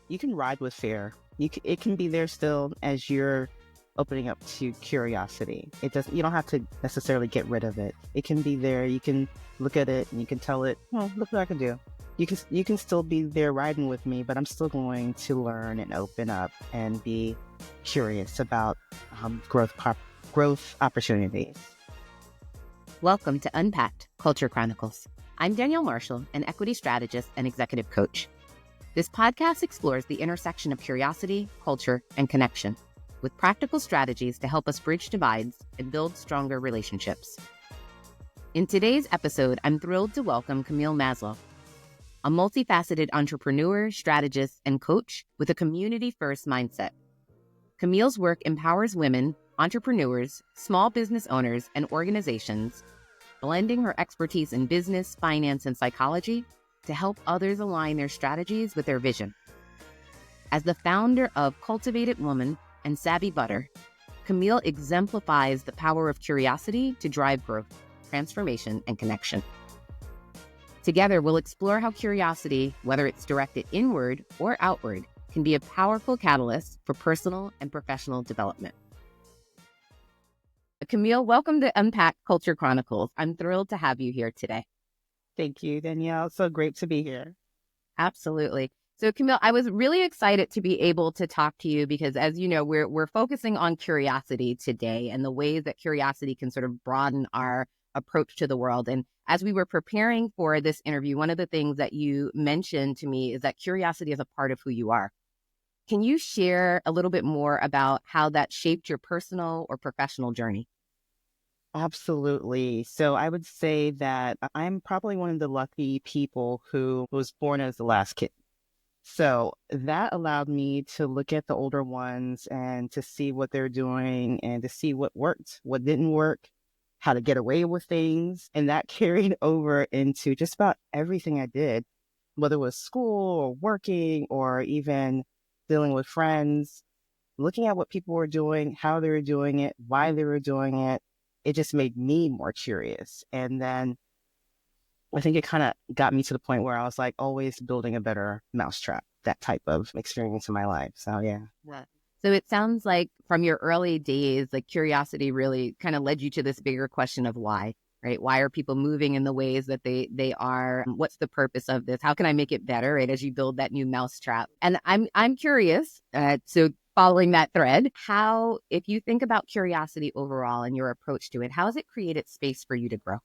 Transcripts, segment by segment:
you can ride with fear. It can be there still as you're opening up to curiosity. You don't have to necessarily get rid of it. It can be there. You can look at it and you can tell it, oh, look what I can do. You can still be there riding with me, but I'm still going to learn and open up and be curious about growth opportunities. Welcome to Unpacked Culture Chronicles. I'm Danielle Marshall, an equity strategist and executive coach. This podcast explores the intersection of curiosity, culture, and connection, with practical strategies to help us bridge divides and build stronger relationships. In today's episode, I'm thrilled to welcome Camille Mazelev, a multifaceted entrepreneur, strategist, and coach with a community-first mindset. Camille's work empowers women, entrepreneurs, small business owners, and organizations, blending her expertise in business, finance, and psychology to help others align their strategies with their vision. As the founder of Cultivated Woman and Savvy Butter, Camille exemplifies the power of curiosity to drive growth, transformation, and connection. Together, we'll explore how curiosity, whether it's directed inward or outward, can be a powerful catalyst for personal and professional development. Camille, welcome to Unpack Culture Chronicles. I'm thrilled to have you here today. Thank you, Danielle. So great to be here. Absolutely. So Camille, I was really excited to be able to talk to you because, as you know, we're focusing on curiosity today and the ways that curiosity can sort of broaden our approach to the world. And as we were preparing for this interview, one of the things that you mentioned to me is that curiosity is a part of who you are. Can you share a little bit more about how that shaped your personal or professional journey? Absolutely. So I would say that I'm probably one of the lucky people who was born as the last kid. So that allowed me to look at the older ones and to see what they're doing and to see what worked, what didn't work, how to get away with things. And that carried over into just about everything I did, whether it was school or working or even dealing with friends, looking at what people were doing, how they were doing it, why they were doing it. It just made me more curious. And then I think it kind of got me to the point where I was like always building a better mousetrap, that type of experience in my life. So, yeah. So it sounds like from your early days, like curiosity really kind of led you to this bigger question of why, right? Why are people moving in the ways that they are? What's the purpose of this? How can I make it better, right? As you build that new mousetrap. And I'm curious, so following that thread, how, if you think about curiosity overall and your approach to it, how has it created space for you to grow?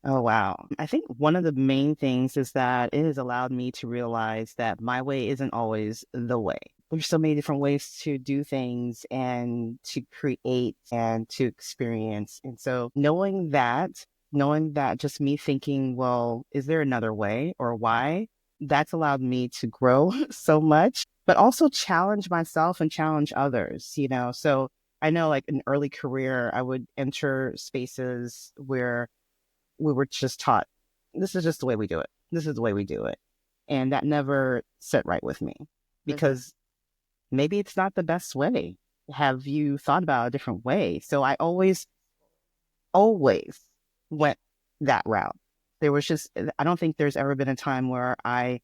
Oh, wow. I think one of the main things is that it has allowed me to realize that my way isn't always the way. There's so many different ways to do things and to create and to experience. And so knowing that just me thinking, well, is there another way or why? That's allowed me to grow so much, but also challenge myself and challenge others, So I know like in early career, I would enter spaces where we were just taught, this is just the way we do it. This is the way we do it. And that never set right with me because maybe it's not the best way. Have you thought about a different way? So I always went that route. I don't think there's ever been a time where I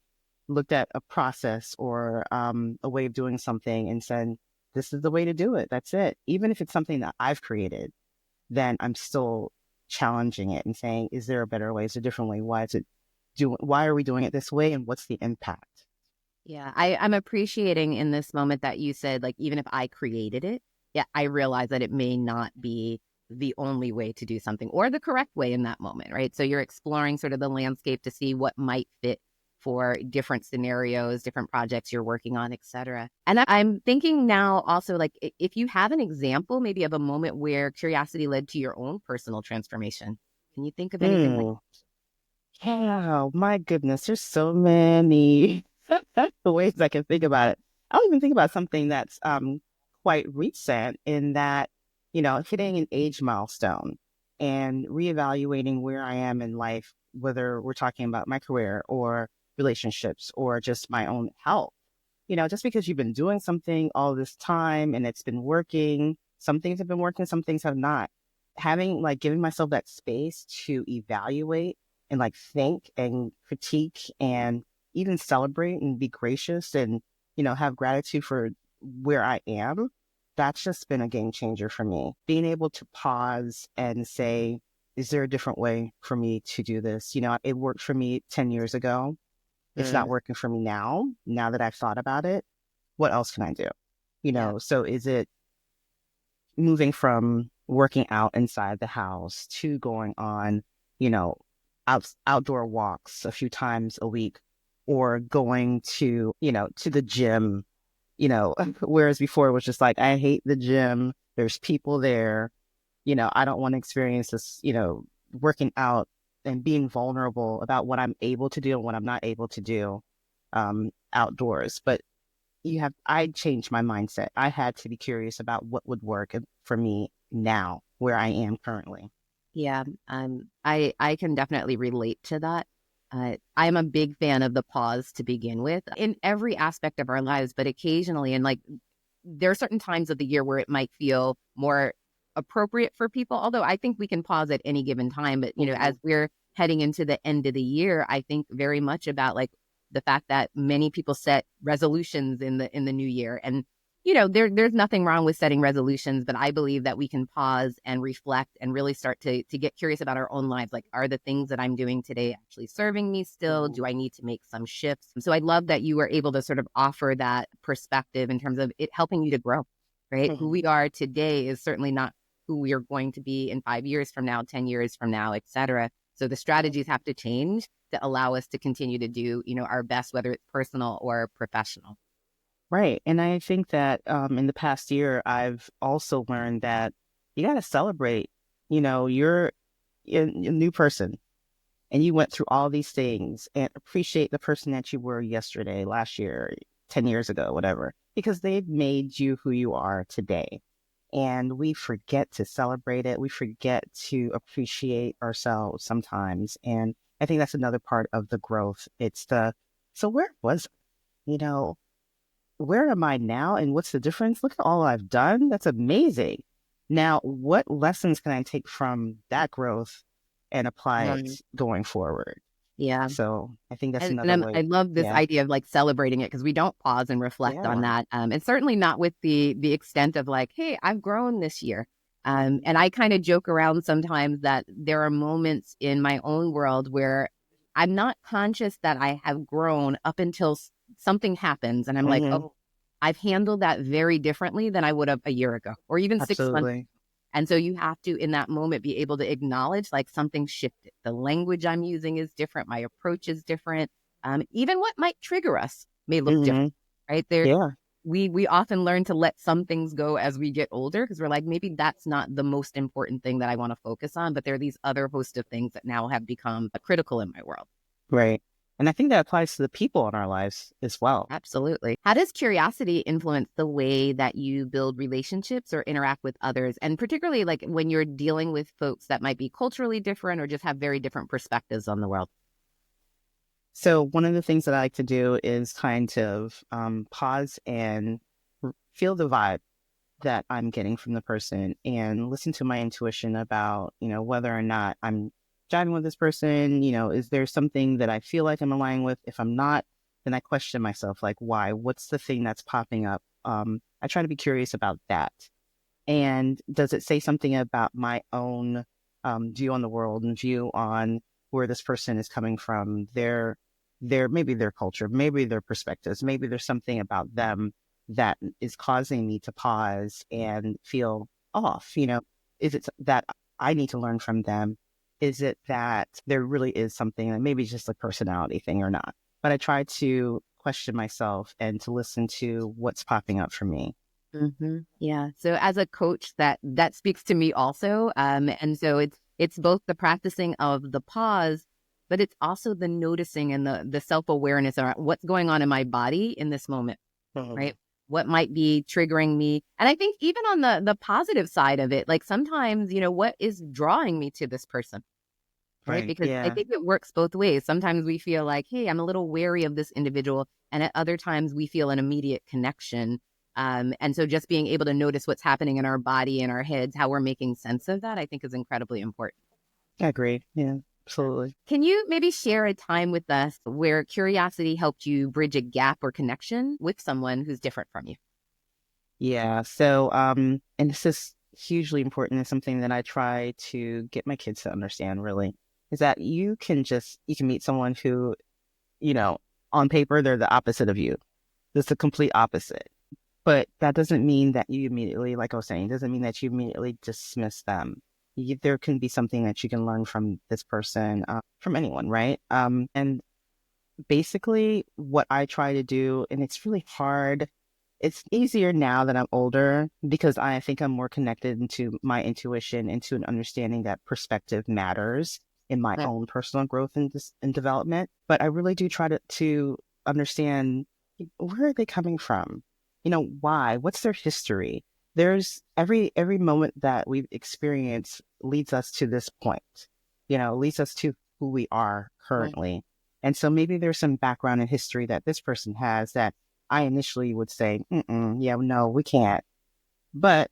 looked at a process or a way of doing something and said, this is the way to do it. That's it. Even if it's something that I've created, then I'm still challenging it and saying, is there a better way? Is there a different way? Why are we doing it this way? And what's the impact? Yeah, I'm appreciating in this moment that you said, like, even if I created it, yeah, I realize that it may not be the only way to do something or the correct way in that moment, right? So you're exploring sort of the landscape to see what might fit for different scenarios, different projects you're working on, et cetera. And I'm thinking now also, like, if you have an example maybe of a moment where curiosity led to your own personal transformation, can you think of anything like that? Yeah, my goodness, there's so many ways I can think about it. I'll even think about something that's quite recent in that, hitting an age milestone and reevaluating where I am in life, whether we're talking about my career or relationships or just my own health. Just because you've been doing something all this time and it's been working, some things have been working, some things have not. Giving myself that space to evaluate and think and critique and even celebrate and be gracious and have gratitude for where I am, that's just been a game changer for me. Being able to pause and say, is there a different way for me to do this? It worked for me 10 years ago. It's not Mm, working for me now that I've thought about it. What else can I do? yeah. So is it moving from working out inside the house to going on, you know, outdoor walks a few times a week, or going to, to the gym, whereas before it was just like, I hate the gym. There's people there. I don't want to experience this, working out and being vulnerable about what I'm able to do and what I'm not able to do outdoors. But I changed my mindset. I had to be curious about what would work for me now, where I am currently. Yeah, I can definitely relate to that. I'm a big fan of the pause to begin with in every aspect of our lives, but occasionally, and like there are certain times of the year where it might feel more appropriate for people. Although I think we can pause at any given time, but Hmm. as we're heading into the end of the year, I think very much about like the fact that many people set resolutions in the new year, and there's nothing wrong with setting resolutions, but I believe that we can pause and reflect and really start to get curious about our own lives. Like, are the things that I'm doing today actually serving me still? Hmm. Do I need to make some shifts? So I love that you were able to sort of offer that perspective in terms of it helping you to grow, right? Who Hmm. we are today is certainly not who we are going to be in 5 years from now, 10 years from now, et cetera. So the strategies have to change to allow us to continue to do, our best, whether it's personal or professional. Right. And I think that in the past year, I've also learned that you got to celebrate, you're a new person and you went through all these things, and appreciate the person that you were yesterday, last year, 10 years ago, whatever, because they've made you who you are today. And we forget to celebrate it. We forget to appreciate ourselves sometimes. And I think that's another part of the growth. So where was, you know, where am I now and what's the difference? Look at all I've done. That's amazing. Now, what lessons can I take from that growth and apply Um, it going forward? yeah. So I think that's And another I way. love this Yeah. idea of like celebrating it because we don't pause and reflect on Yeah. that. And certainly not with the extent of like, hey, I've grown this year. And I kind of joke around sometimes that there are moments in my own world where I'm not conscious that I have grown up until something happens. And I'm like, Hmm. oh, I've handled that very differently than I would have a year ago or even 6 months. Absolutely. And so you have to, in that moment, be able to acknowledge like something shifted. The language I'm using is different. My approach is different. Even what might trigger us may look different, Hmm. right? There, Yeah. we often learn to let some things go as we get older because we're like, maybe that's not the most important thing that I want to focus on. But there are these other host of things that now have become critical in my world. Right. And I think that applies to the people in our lives as well. Absolutely. How does curiosity influence the way that you build relationships or interact with others? And particularly like when you're dealing with folks that might be culturally different or just have very different perspectives on the world. So one of the things that I like to do is kind of pause and feel the vibe that I'm getting from the person and listen to my intuition about, whether or not I'm jiving with this person. Is there something that I feel like I'm aligning with? If I'm not, then I question myself, like, why? What's the thing that's popping up? I try to be curious about that. And does it say something about my own view on the world and view on where this person is coming from, maybe their culture, maybe their perspectives, maybe there's something about them that is causing me to pause and feel off. Is it that I need to learn from them? Is it that there really is something that maybe it's just a personality thing or not? But I try to question myself and to listen to what's popping up for me. Yeah. So as a coach, that speaks to me also. And so it's both the practicing of the pause, but it's also the noticing and the self awareness around what's going on in my body in this moment, Mhm. right? What might be triggering me. And I think even on the positive side of it, like sometimes, what is drawing me to this person, right? Right. Because I Yeah. think it works both ways. Sometimes we feel like, hey, I'm a little wary of this individual. And at other times we feel an immediate connection. And so just being able to notice what's happening in our body and our heads, how we're making sense of that, I think is incredibly important. I agree. Yeah. absolutely. Can you maybe share a time with us where curiosity helped you bridge a gap or connection with someone who's different from you? Yeah. So, and this is hugely important. It's something that I try to get my kids to understand really is that you can meet someone who, you know, on paper, they're the opposite of you. It's the complete opposite. But that doesn't mean that you immediately, like I was saying, doesn't mean that you immediately dismiss them. There can be something that you can learn from this person, from anyone, right? And basically what I try to do, and it's really hard. It's easier now that I'm older because I think I'm more connected into my intuition, into an understanding that perspective matters in my Mm. own personal growth and development. But I really do try to understand where are they coming from? Why? What's their history? There's every moment that we've experienced leads us to this point, leads us to who we are Mm. currently. And so maybe there's some background and history that this person has that I initially would say, yeah, no, we can't. But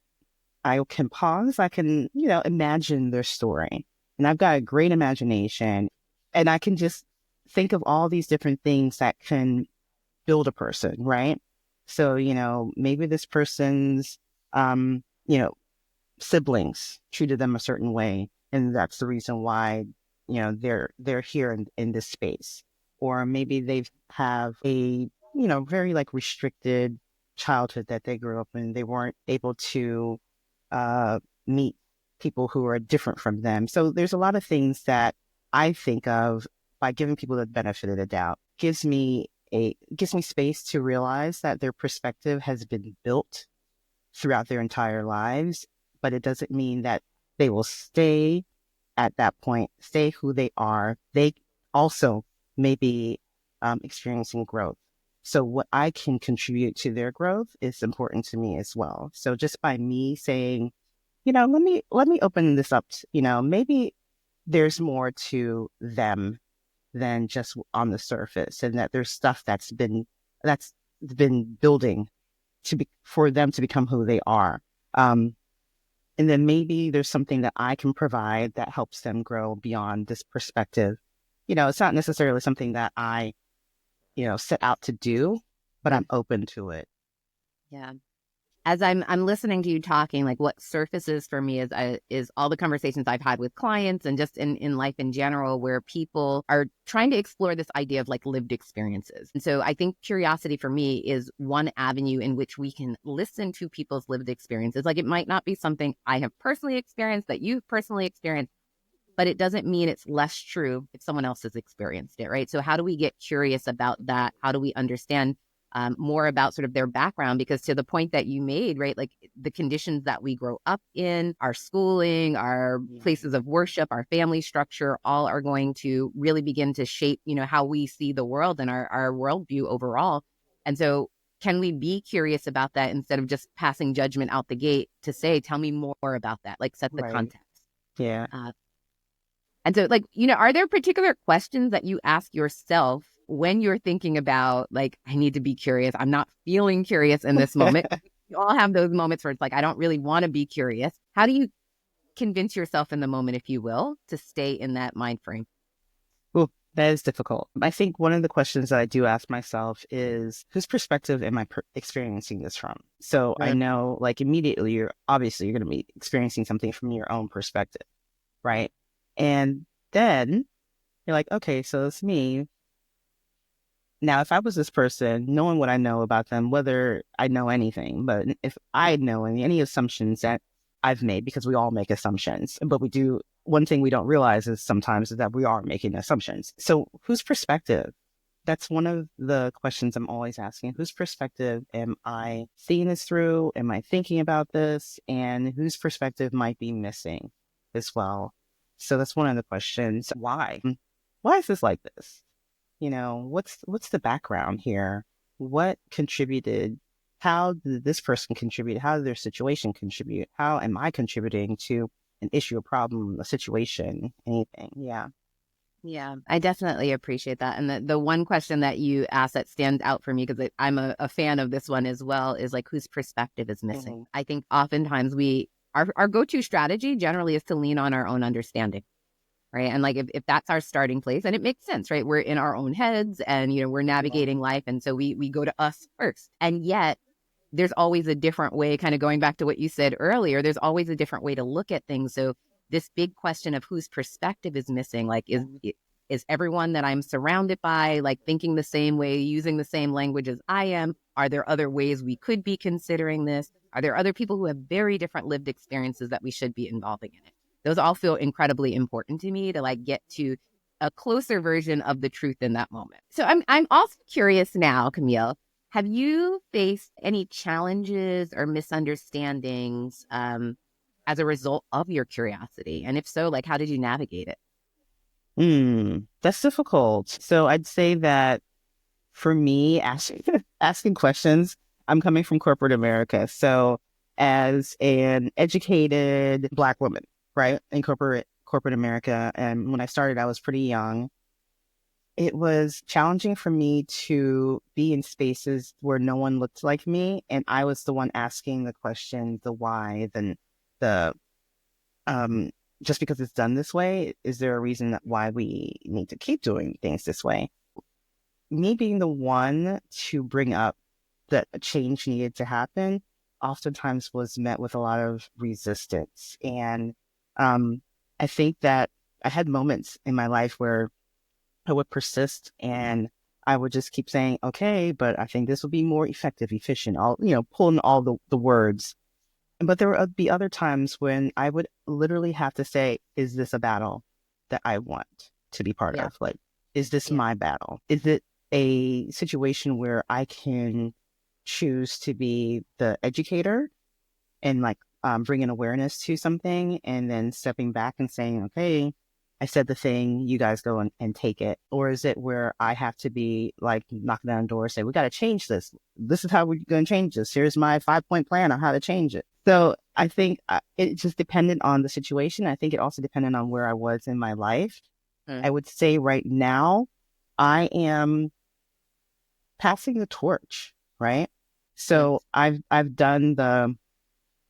I can pause. I can, imagine their story. And I've got a great imagination. And I can just think of all these different things that can build a person, right? So, maybe this person's, um, you know, siblings treated them a certain way, and that's the reason why they're here in this space. Or maybe they have a very like restricted childhood that they grew up in. They weren't able to uh meet people who are different from them. So there's a lot of things that I think of by giving people the benefit of the doubt. Gives me space to realize that their perspective has been built throughout their entire lives, but it doesn't mean that they will stay at that point, stay who they are. They also may be experiencing growth. So what I can contribute to their growth is important to me as well. So just by me saying, let me open this up, maybe there's more to them than just on the surface, and that there's stuff that's been building for them to become who they are. Um, and then maybe there's something that I can provide that helps them grow beyond this perspective. It's not necessarily something that I, set out to do, but Mm. I'm open to it. Yeah. As I'm listening to you talking, like what surfaces for me is all the conversations I've had with clients and just in life in general, where people are trying to explore this idea of like lived experiences. And so I think curiosity for me is one avenue in which we can listen to people's lived experiences. Like it might not be something I have personally experienced that you've personally experienced, but it doesn't mean it's less true if someone else has experienced it, right? So how do we get curious about that? How do we understand more about sort of their background? Because to the point that you made, right, like the conditions that we grow up in, our schooling, our places of worship, our family structure, all are going to really begin to shape, how we see the world and our worldview overall. And so can we be curious about that instead of just passing judgment out the gate to say, tell me more about that, like set the Right. context. Yeah. Uh, and so, like, are there particular questions that you ask yourself when you're thinking about, like, I need to be curious? I'm not feeling curious in this moment. You all have those moments where it's like, I don't really want to be curious. How do you convince yourself in the moment, if you will, to stay in that mind frame? Well, that is difficult. I think one of the questions that I do ask myself is whose perspective am I experiencing this from? So I Mm. know, like, immediately, you're going to be experiencing something from your own perspective, right? And then you're like, okay, so it's me. Now, if I was this person, knowing what I know about them, whether I know anything, but if I know any assumptions that I've made, because we all make assumptions, but one thing we don't realize is sometimes is that we are making assumptions. So whose perspective? That's one of the questions I'm always asking. Whose perspective am I seeing this through? Am I thinking about this? And whose perspective might be missing as well? So that's one of the questions. Why? Why is this like this? What's the background here? What contributed? How did this person contribute? How did their situation contribute? How am I contributing to an issue, a problem, a situation, anything? Yeah. Yeah, I definitely appreciate that. And the one question that you asked that stands out for me, because I'm a fan of this one as well, is like whose perspective is missing. Hmm. I think oftentimes our go-to strategy generally is to lean on our own understanding. right? And like if that's our starting place, and it makes sense, right? We're in our own heads and we're navigating life. And so we go to us first. And yet there's always a different way, kind of going back to what you said earlier, there's always a different way to look at things. So this big question of whose perspective is missing, like is everyone that I'm surrounded by like thinking the same way, using the same language as I am? Are there other ways we could be considering this? Are there other people who have very different lived experiences that we should be involving in it? Those all feel incredibly important to me to like get to a closer version of the truth in that moment. So I'm also curious now, Camille, have you faced any challenges or misunderstandings as a result of your curiosity? And if so, like how did you navigate it? That's difficult. So I'd say that for me, asking questions, I'm coming from corporate America. So as an educated Black woman, right, in corporate America, and when I started, I was pretty young. It was challenging for me to be in spaces where no one looked like me, and I was the one asking the question, the why, then the um, just because it's done this way, is there a reason that why we need to keep doing things this way? Me being the one to bring up that a change needed to happen oftentimes was met with a lot of resistance. And um, I think that I had moments in my life where I would persist and I would just keep saying, okay, but I think this will be more effective, efficient, all, pulling all the words. But there would be other times when I would literally have to say, is this a battle that I want to be part Yeah. of? Like, is this Yeah. my battle? Is it a situation where I can choose to be the educator and like bringing awareness to something and then stepping back and saying, okay, I said the thing, you guys go and take it? Or is it where I have to be like knocking down doors, say, we got to change this. This is how we're going to change this. Here's my 5-point plan on how to change it. So I think it just depended on the situation. I think it also depended on where I was in my life. Mm. I would say right now, I am passing the torch, right? Mm. So I've done the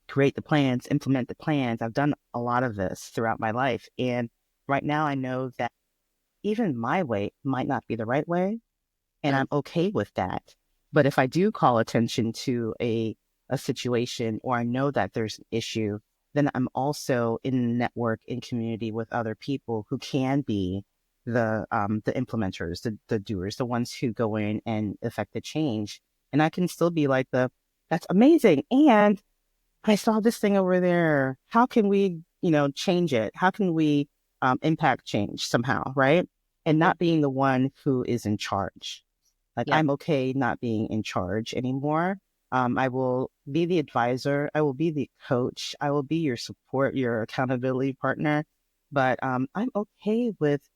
create the plans, implement the plans. I've done a lot of this throughout my life. And right now I know that even my way might not be the right way. And Mm. I'm okay with that. But if I do call attention to a situation or I know that there's an issue, then I'm also in network, in community with other people who can be the implementers, the doers, the ones who go in and affect the change. And I can still be like that's amazing. And I saw this thing over there. How can we, change it? How can we impact change somehow, right? And Mm. not being the one who is in charge. Like Yep. I'm okay not being in charge anymore. I will be the advisor. I will be the coach. I will be your support, your accountability partner. But I'm okay with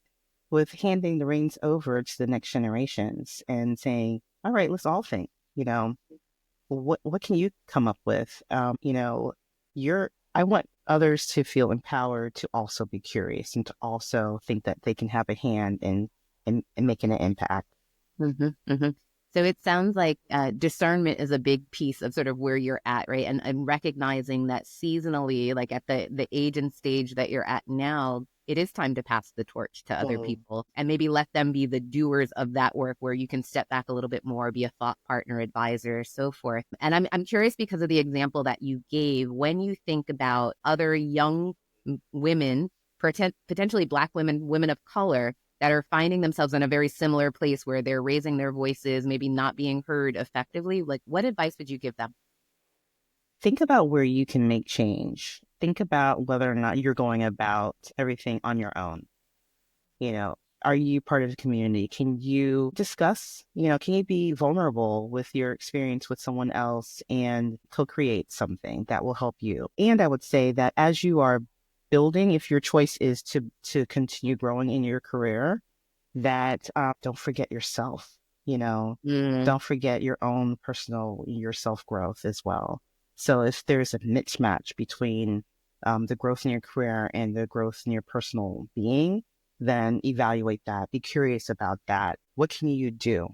handing the reins over to the next generations and saying, all right, let's all think, you know, what can you come up with? You're I want others to feel empowered to also be curious and to also think that they can have a hand in making an impact. Mm-hmm, mm-hmm. So it sounds like discernment is a big piece of sort of where you're at, right? And recognizing that seasonally, like at the age and stage that you're at now, it is time to pass the torch to other Mm. people and maybe let them be the doers of that work where you can step back a little bit more, be a thought partner, advisor, so forth. And I'm curious because of the example that you gave, when you think about other young women, potentially Black women, women of color, that are finding themselves in a very similar place where they're raising their voices, maybe not being heard effectively, like what advice would you give them? Think about where you can make change. Think about whether or not you're going about everything on your own. You know, are you part of the community? Can you discuss, can you be vulnerable with your experience with someone else and co-create something that will help you? And I would say that as you are building, if your choice is to continue growing in your career, that don't forget yourself, Mm. don't forget your self growth as well. So if there's a mismatch between the growth in your career and the growth in your personal being, then evaluate that. Be curious about that. What can you do?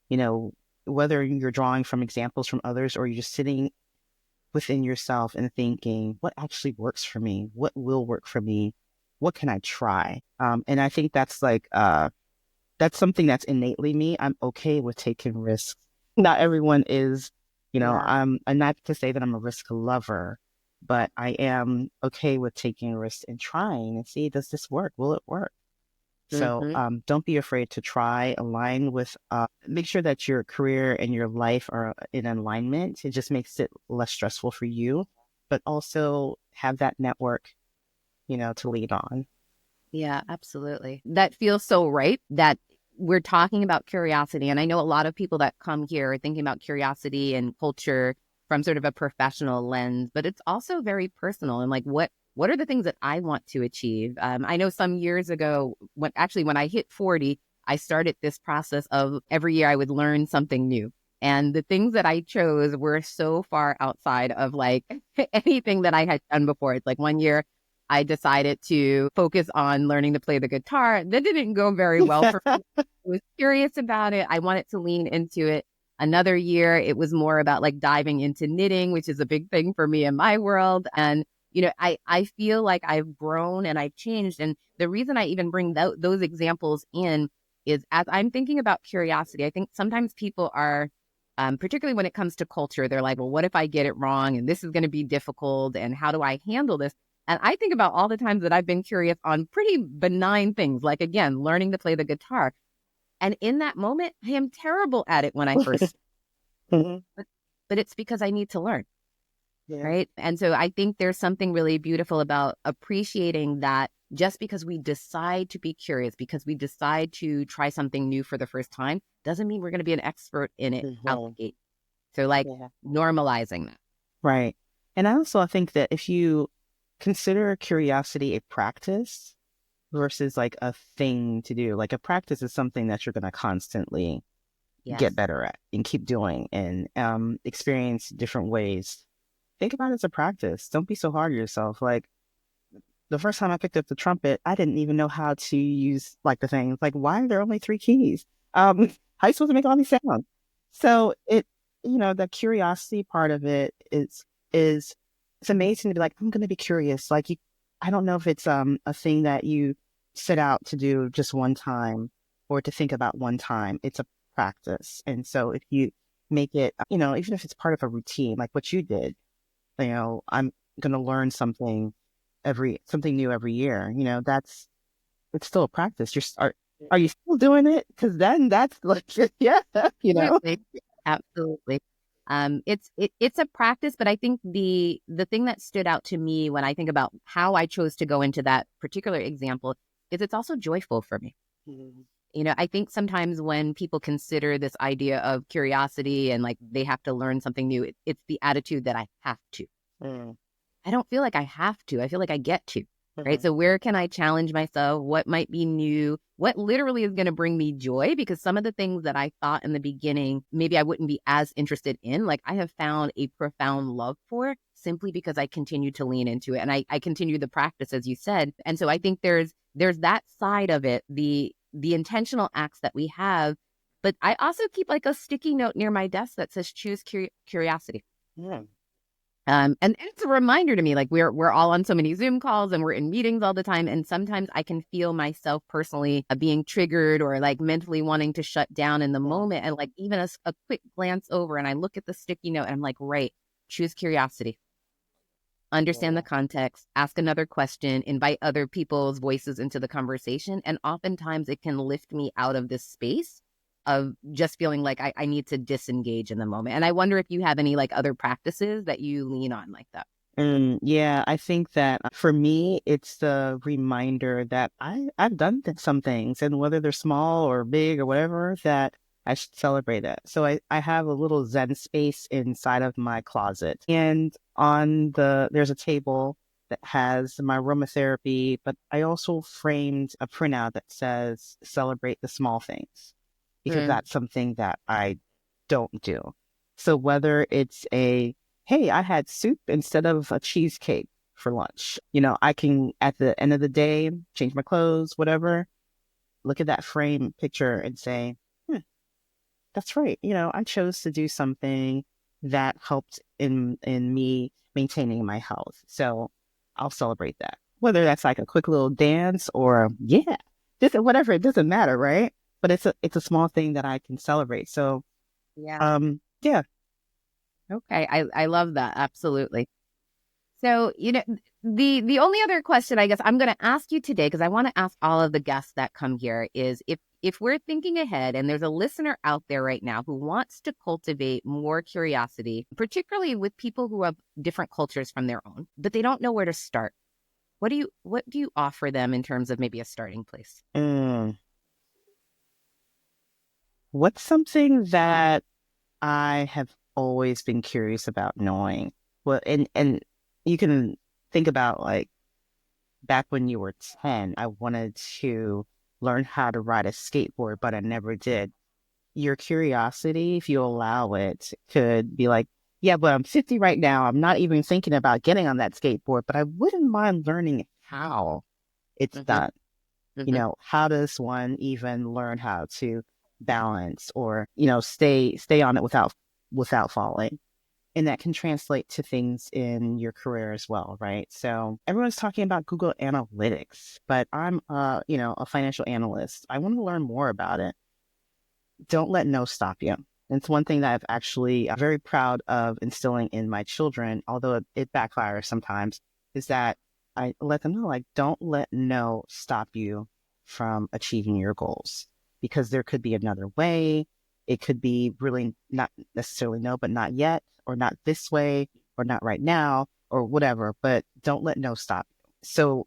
You know, whether you're drawing from examples from others or you're just sitting within yourself and thinking, what actually works for me? What will work for me? what can I try? And I think that's something that's innately me. I'm okay with taking risks. Not everyone is, Yeah. I'm not to say that I'm a risk lover, but I am okay with taking risks and trying and see, does this work? Will it work? So Hmm. don't be afraid to try, align with, make sure that your career and your life are in alignment. It just makes it less stressful for you, but also have that network, to lead on. Yeah, absolutely. That feels so right that we're talking about curiosity. And I know a lot of people that come here are thinking about curiosity and culture from sort of a professional lens, but it's also very personal and like what are the things that I want to achieve? I know some years ago, when I hit 40, I started this process of every year I would learn something new. And the things that I chose were so far outside of like anything that I had done before. It's like one year I decided to focus on learning to play the guitar. That didn't go very well for me. I was curious about it. I wanted to lean into it. Another year, it was more about like diving into knitting, which is a big thing for me in my world. And, I feel like I've grown and I've changed. And the reason I even bring those examples in is as I'm thinking about curiosity, I think sometimes people are, particularly when it comes to culture, they're like, well, what if I get it wrong? And this is going to be difficult. And how do I handle this? And I think about all the times that I've been curious on pretty benign things, like, again, learning to play the guitar. And in that moment, I am terrible at it when I first, Mhm. but, but it's because I need to learn. Yeah. Right. And so I think there's something really beautiful about appreciating that just because we decide to be curious, because we decide to try something new for the first time, doesn't mean we're going to be an expert in it out Mhm. the gate. So, like, Yeah. normalizing that. Right. And I also think that if you consider curiosity a practice versus like a thing to do, like a practice is something that you're going to constantly get Yes. better at and keep doing and experience different ways. Think about it as a practice. Don't be so hard on yourself. Like the first time I picked up the trumpet, I didn't even know how to use like the things. Like, why are there only three keys? How are you supposed to make all these sounds? So the curiosity part of it is it's amazing to be like, I'm gonna be curious. Like I don't know if it's a thing that you set out to do just one time or to think about one time. It's a practice. And so if you make it, even if it's part of a routine, like what you did, I'm gonna learn something new every year. It's still a practice. Are you still doing it? Because then that's like yeah, you know. Absolutely. Absolutely. It's a practice, but I think the thing that stood out to me when I think about how I chose to go into that particular example is it's also joyful for me. Mhm. I think sometimes when people consider this idea of curiosity and like they have to learn something new, it's the attitude that I have to. Mm, I don't feel like I have to. I feel like I get to. Right. mhm. So, where can I challenge myself? What might be new? What literally is going to bring me joy? Because some of the things that I thought in the beginning, maybe I wouldn't be as interested in, like I have found a profound love for simply because I continue to lean into it and I continue the practice, as you said. And so, I think there's that side of it, the intentional acts that we have. But I also keep like a sticky note near my desk that says choose curiosity. Yeah. And it's a reminder to me, like we're all on so many Zoom calls and we're in meetings all the time. And sometimes I can feel myself personally being triggered or like mentally wanting to shut down in the Yeah. moment. And like even a quick glance over and I look at the sticky note and I'm like, right, choose curiosity, understand the Yeah. context, ask another question, invite other people's voices into the conversation. And oftentimes it can lift me out of this space of just feeling like I need to disengage in the moment. And I wonder if you have any like other practices that you lean on like that. Yeah, I think that for me, it's the reminder that I've done some things, and whether they're small or big or whatever, that I should celebrate it. So I have a little Zen space inside of my closet, and there's a table that has my aromatherapy, but I also framed a printout that says celebrate the small things because Mm, that's something that I don't do. So whether it's hey, I had soup instead of a cheesecake for lunch. I can, at the end of the day, change my clothes, whatever, look at that frame picture and say, that's right. I chose to do something that helped in me maintaining my health. So I'll celebrate that. whether that's like a quick little dance or yeah, just whatever, it doesn't matter, right? But it's a small thing that I can celebrate. So Yeah. yeah. Okay. I love that. Absolutely. So, the only other question I guess I'm going to ask you today, because I want to ask all of the guests that come here, is if we're thinking ahead and there's a listener out there right now who wants to cultivate more curiosity, particularly with people who have different cultures from their own, but they don't know where to start. What do you offer them in terms of maybe a starting place? Mm. What's something that I have always been curious about knowing? Well, and you can think about like back when you were 10, I wanted to learn how to ride a skateboard, but I never did. Your curiosity, if you allow it, could be like, yeah, but I'm 50 right now. I'm not even thinking about getting on that skateboard, but I wouldn't mind learning how it's Mm-hmm. done. Mm-hmm. How does one even learn how to balance or, stay on it without falling? And that can translate to things in your career as well, right? So everyone's talking about Google Analytics, but I'm, a financial analyst. I want to learn more about it. Don't let no stop you. And it's one thing that I'm very proud of instilling in my children, although it backfires sometimes, is that I let them know, like, don't let no stop you from achieving your goals because there could be another way. It could be really not necessarily no, but not yet, or not this way, or not right now, or whatever. But don't let no stop you. So,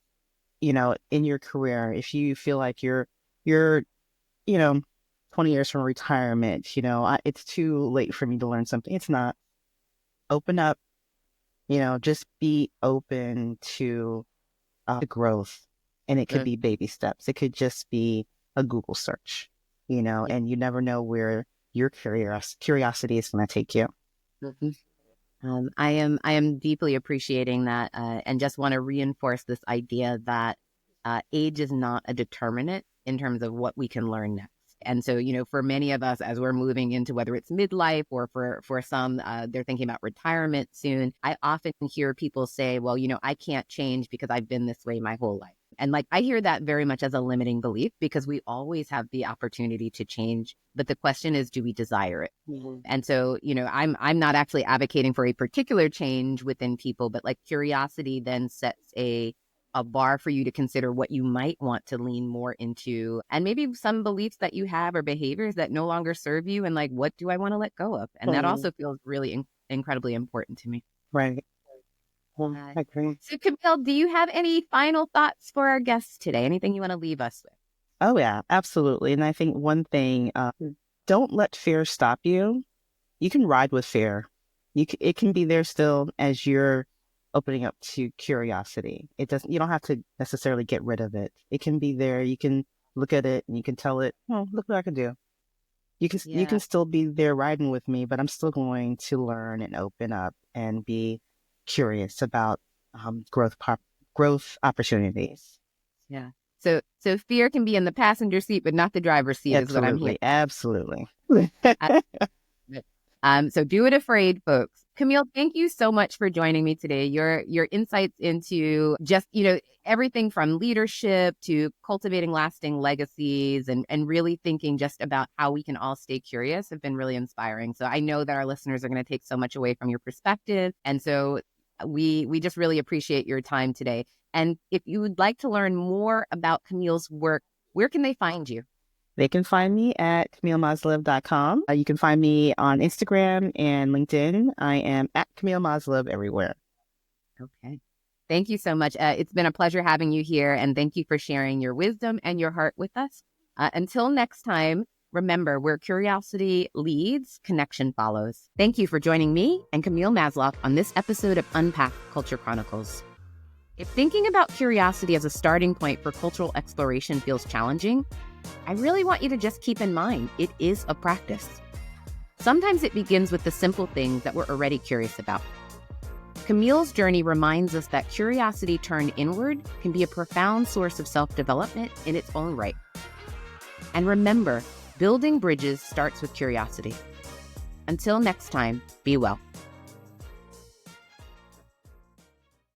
in your career, if you feel like you're you know, 20 years from retirement, it's too late for me to learn something. It's not. Open up, just be open to growth. And it could be baby steps. It could just be a Google search, and you never know where your curiosity is going to take you. Mm-hmm. I am deeply appreciating that, and just want to reinforce this idea that age is not a determinant in terms of what we can learn next. And so, for many of us, as we're moving into whether it's midlife or for some, they're thinking about retirement soon. I often hear people say, well, I can't change because I've been this way my whole life. And like, I hear that very much as a limiting belief because we always have the opportunity to change. But the question is, do we desire it? Mm-hmm. And so, I'm not actually advocating for a particular change within people, but like curiosity then sets a bar for you to consider what you might want to lean more into, and maybe some beliefs that you have or behaviors that no longer serve you. And like, what do I want to let go of? And that also feels really incredibly important to me. Right. Well, I agree. So, Camille, do you have any final thoughts for our guests today? Anything you want to leave us with? Oh, yeah, absolutely. And I think one thing, don't let fear stop you. You can ride with fear. It can be there still as you're opening up to curiosity. You don't have to necessarily get rid of it. It can be there. You can look at it and you can tell it, oh, look what I can do. You can still be there riding with me, but I'm still going to learn and open up and be curious about growth opportunities. Yeah. So fear can be in the passenger seat, but not the driver's seat, is what I'm hearing. Absolutely. So do it afraid, folks. Camille, thank you so much for joining me today. Your insights into just, everything from leadership to cultivating lasting legacies and really thinking just about how we can all stay curious have been really inspiring. So I know that our listeners are going to take so much away from your perspective. And so we just really appreciate your time today. And if you would like to learn more about Camille's work, where can they find you? They can find me at CamilleMazelev.com. You can find me on Instagram and LinkedIn. I am at Camille Mazelev everywhere. Okay. Thank you so much. It's been a pleasure having you here, and thank you for sharing your wisdom and your heart with us. Until next time, remember, where curiosity leads, connection follows. Thank you for joining me and Camille Mazelev on this episode of Unpack Culture Chronicles. If thinking about curiosity as a starting point for cultural exploration feels challenging, I really want you to just keep in mind it is a practice. Sometimes it begins with the simple things that we're already curious about. Camille's journey reminds us that curiosity turned inward can be a profound source of self-development in its own right. And remember, building bridges starts with curiosity. Until next time, be well.